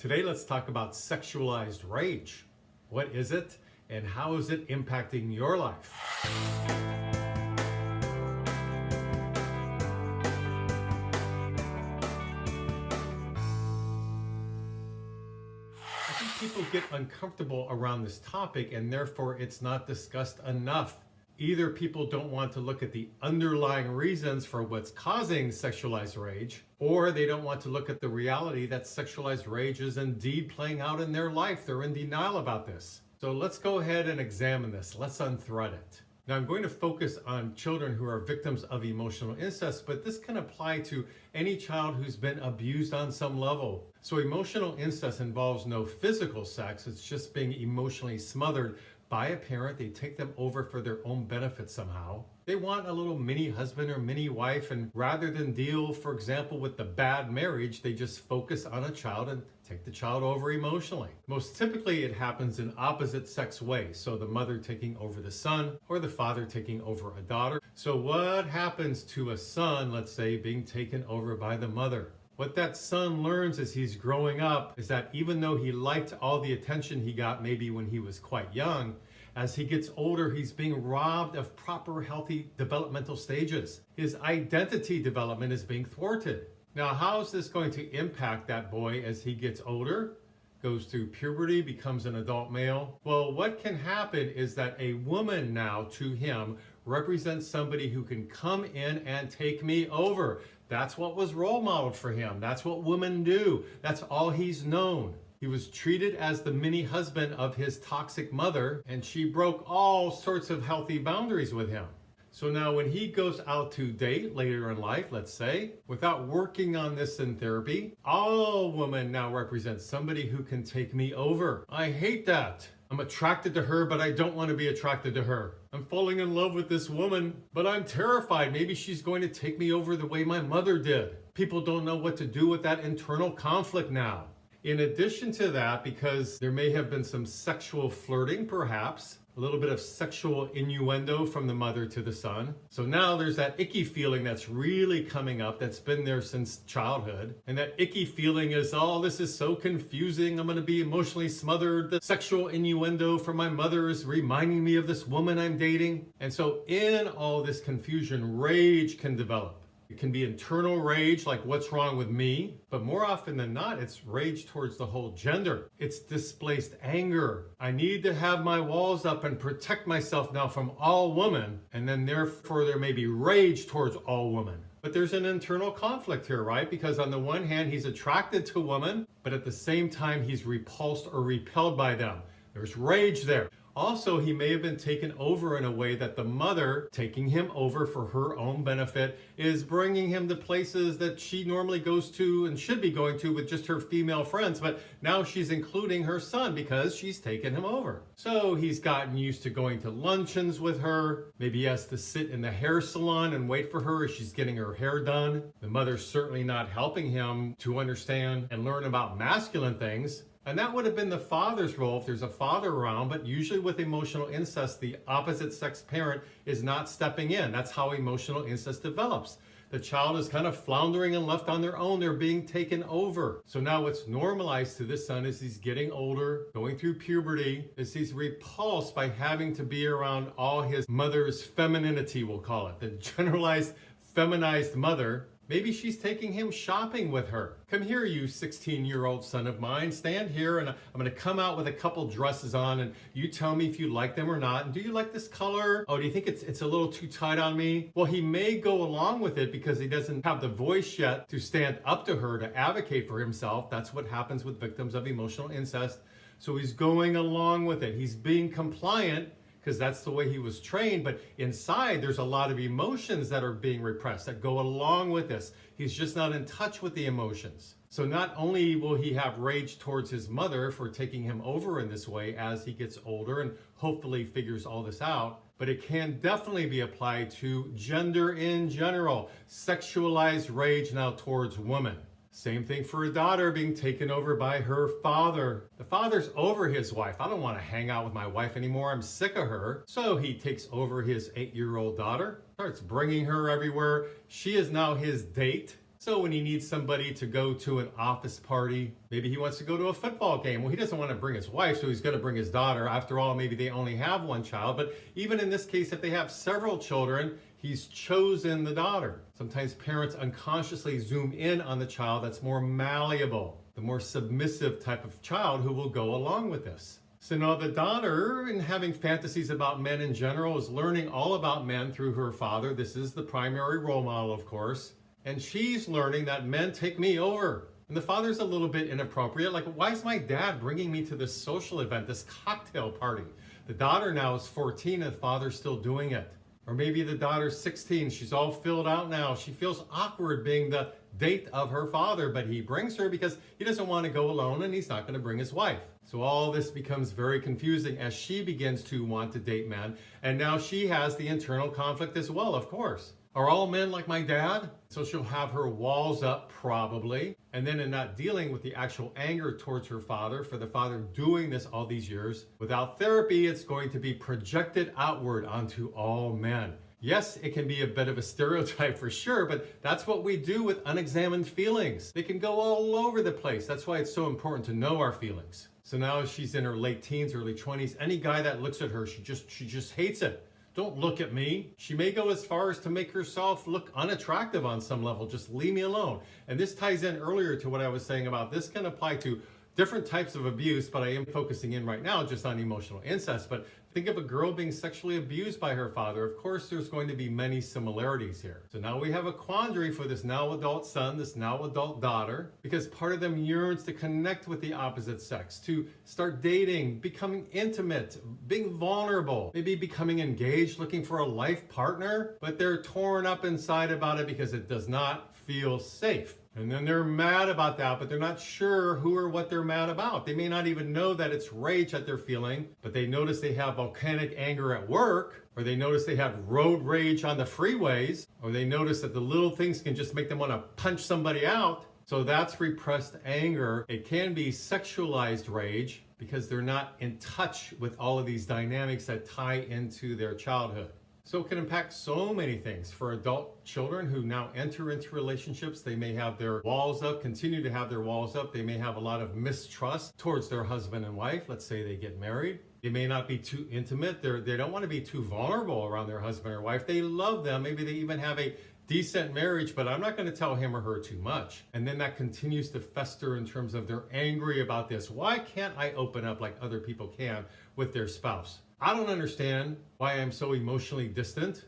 Today, let's talk about sexualized rage. What is it, and how is it impacting your life? I think people get uncomfortable around this topic, and therefore it's not discussed enough. Either people don't want to look at the underlying reasons for what's causing sexualized rage, or they don't want to look at the reality that sexualized rage is indeed playing out in their life. They're in denial about this. So let's go ahead and examine this. Let's unthread it. Now, I'm going to focus on children who are victims of emotional incest, but this can apply to any child who's been abused on some level. So emotional incest involves no physical sex. It's just being emotionally smothered by a parent. They take them over for their own benefit somehow. They want a little mini husband or mini wife, and rather than deal, for example, with the bad marriage, they just focus on a child and take the child over emotionally. Most typically, it happens in opposite sex ways. So the mother taking over the son, or the father taking over a daughter. So what happens to a son, let's say, being taken over by the mother? What that son learns as he's growing up is that even though he liked all the attention he got maybe when he was quite young, as he gets older, he's being robbed of proper healthy developmental stages. His identity development is being thwarted. Now, how is this going to impact that boy as he gets older, goes through puberty, becomes an adult male? Well, what can happen is that a woman now to him represents somebody who can come in and take me over. That's what was role modeled for him. That's what women do. That's all he's known. He was treated as the mini husband of his toxic mother, and she broke all sorts of healthy boundaries with him. So now when he goes out to date later in life, let's say, without working on this in therapy, all women now represent somebody who can take me over. I hate that. I'm attracted to her, but I don't want to be attracted to her. I'm falling in love with this woman, but I'm terrified. Maybe she's going to take me over the way my mother did. People don't know what to do with that internal conflict now. In addition to that, because there may have been some sexual flirting, perhaps, a little bit of sexual innuendo from the mother to the son. So now there's that icky feeling that's really coming up that's been there since childhood. And that icky feeling is, oh, this is so confusing. I'm going to be emotionally smothered. The sexual innuendo from my mother is reminding me of this woman I'm dating. And so in all this confusion, rage can develop. It can be internal rage, like what's wrong with me? But more often than not, it's rage towards the whole gender. It's displaced anger. I need to have my walls up and protect myself now from all women. And then therefore there may be rage towards all women. But there's an internal conflict here, right? Because on the one hand, he's attracted to women, but at the same time, he's repulsed or repelled by them. There's rage there. Also, he may have been taken over in a way that the mother, taking him over for her own benefit, is bringing him to places that she normally goes to and should be going to with just her female friends, but now she's including her son because she's taken him over. So he's gotten used to going to luncheons with her. Maybe he has to sit in the hair salon and wait for her as she's getting her hair done. The mother's certainly not helping him to understand and learn about masculine things. And that would have been the father's role if there's a father around, but usually with emotional incest, the opposite sex parent is not stepping in. That's how emotional incest develops. The child is kind of floundering and left on their own. They're being taken over. So now what's normalized to this son is he's getting older, going through puberty, is he's repulsed by having to be around all his mother's femininity, we'll call it, the generalized feminized mother. Maybe she's taking him shopping with her. Come here, you 16-year-old son of mine. Stand here, and I'm going to come out with a couple dresses on, and you tell me if you like them or not. And do you like this color? Oh, do you think it's a little too tight on me? Well, he may go along with it because he doesn't have the voice yet to stand up to her, to advocate for himself. That's what happens with victims of emotional incest. So he's going along with it. He's being compliant, because that's the way he was trained, but inside there's a lot of emotions that are being repressed that go along with this. He's just not in touch with the emotions. So not only will he have rage towards his mother for taking him over in this way as he gets older and hopefully figures all this out, but it can definitely be applied to gender in general. Sexualized rage now towards women. Same thing for a daughter being taken over by her father. The father's over his wife. I don't want to hang out with my wife anymore. I'm sick of her. So he takes over his 8-year-old daughter, starts bringing her everywhere. She is now his date. So when he needs somebody to go to an office party, maybe he wants to go to a football game. Well, he doesn't want to bring his wife, so he's going to bring his daughter. After all, maybe they only have one child. But even in this case, if they have several children, he's chosen the daughter. Sometimes parents unconsciously zoom in on the child that's more malleable, the more submissive type of child who will go along with this. So now the daughter, in having fantasies about men in general, is learning all about men through her father. This is the primary role model, of course. And she's learning that men take me over. And the father's a little bit inappropriate. Like, why is my dad bringing me to this social event, this cocktail party? The daughter now is 14 and the father's still doing it. Or maybe the daughter's 16. She's all filled out now. She feels awkward being the date of her father, but he brings her because he doesn't want to go alone and he's not going to bring his wife. So all this becomes very confusing as she begins to want to date men. And now she has the internal conflict as well, of course. Are all men like my dad? So she'll have her walls up probably. And then in not dealing with the actual anger towards her father, for the father doing this all these years, without therapy, it's going to be projected outward onto all men. Yes, it can be a bit of a stereotype for sure, but that's what we do with unexamined feelings. They can go all over the place. That's why it's so important to know our feelings. So now she's in her late teens, early 20s. Any guy that looks at her, she just hates it. Don't look at me. She may go as far as to make herself look unattractive on some level. Just leave me alone. And this ties in earlier to what I was saying about this can apply to different types of abuse, but I am focusing in right now just on emotional incest. But think of a girl being sexually abused by her father. Of course, there's going to be many similarities here. So now we have a quandary for this now adult son, this now adult daughter, because part of them yearns to connect with the opposite sex, to start dating, becoming intimate, being vulnerable, maybe becoming engaged, looking for a life partner, but they're torn up inside about it because it does not feel safe. And then they're mad about that, but they're not sure who or what they're mad about. They may not even know that it's rage that they're feeling, but they notice they have volcanic anger at work, or they notice they have road rage on the freeways, or they notice that the little things can just make them want to punch somebody out. So that's repressed anger. It can be sexualized rage because they're not in touch with all of these dynamics that tie into their childhood. So it can impact so many things. For adult children who now enter into relationships, they may have their walls up, continue to have their walls up. They may have a lot of mistrust towards their husband and wife. Let's say they get married. They may not be too intimate. They don't want to be too vulnerable around their husband or wife. They love them. Maybe they even have a decent marriage, but I'm not going to tell him or her too much. And then that continues to fester in terms of they're angry about this. Why can't I open up like other people can with their spouse? I don't understand why I'm so emotionally distant.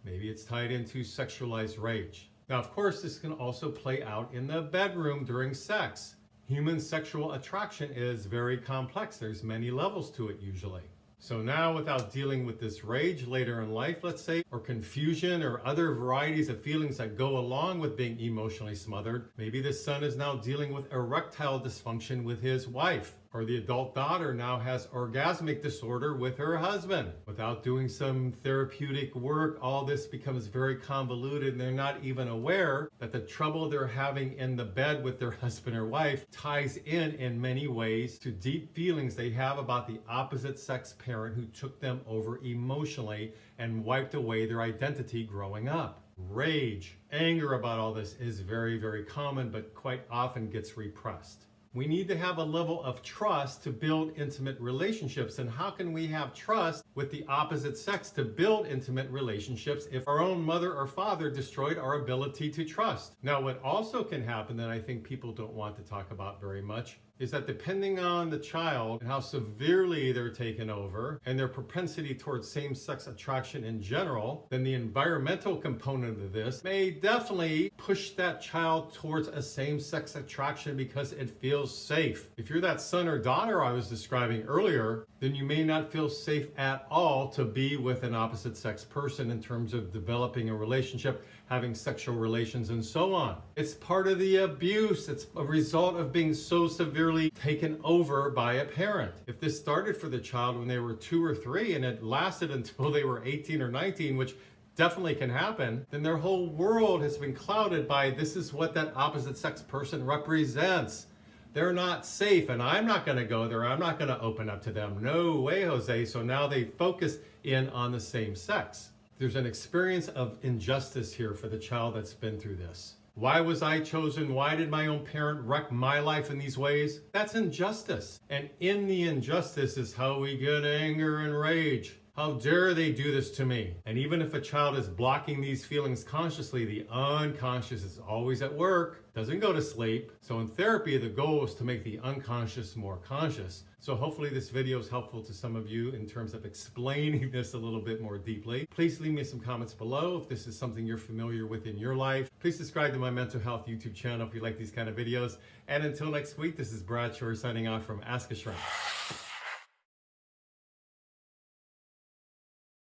Maybe it's tied into sexualized rage. Now, of course, this can also play out in the bedroom during sex. Human sexual attraction is very complex. There's many levels to it usually. So now, without dealing with this rage later in life, let's say, or confusion or other varieties of feelings that go along with being emotionally smothered, maybe the son is now dealing with erectile dysfunction with his wife. Or the adult daughter now has orgasmic disorder with her husband. Without doing some therapeutic work, all this becomes very convoluted and they're not even aware that the trouble they're having in the bed with their husband or wife ties in many ways to deep feelings they have about the opposite sex parent who took them over emotionally and wiped away their identity growing up. Rage, anger about all this is very, very common, but quite often gets repressed. We need to have a level of trust to build intimate relationships. And how can we have trust with the opposite sex to build intimate relationships if our own mother or father destroyed our ability to trust? Now, what also can happen that I think people don't want to talk about very much is that depending on the child and how severely they're taken over and their propensity towards same-sex attraction in general, then the environmental component of this may definitely push that child towards a same-sex attraction because it feels safe. If you're that son or daughter I was describing earlier, then you may not feel safe at all to be with an opposite-sex person in terms of developing a relationship, having sexual relations, and so on. It's part of the abuse. It's a result of being so severely taken over by a parent. If this started for the child when they were 2 or 3 and it lasted until they were 18 or 19, which definitely can happen, then their whole world has been clouded by this is what that opposite sex person represents. They're not safe and I'm not going to go there. I'm not going to open up to them. No way, Jose. So now they focus in on the same sex. There's an experience of injustice here for the child that's been through this. Why was I chosen? Why did my own parent wreck my life in these ways? That's injustice. And in the injustice is how we get anger and rage. How dare they do this to me? And even if a child is blocking these feelings consciously, the unconscious is always at work, doesn't go to sleep. So in therapy, the goal is to make the unconscious more conscious. So hopefully this video is helpful to some of you in terms of explaining this a little bit more deeply. Please leave me some comments below if this is something you're familiar with in your life. Please subscribe to my mental health YouTube channel if you like these kind of videos. And until next week, this is Brad Shore signing off from Ask a Shrink.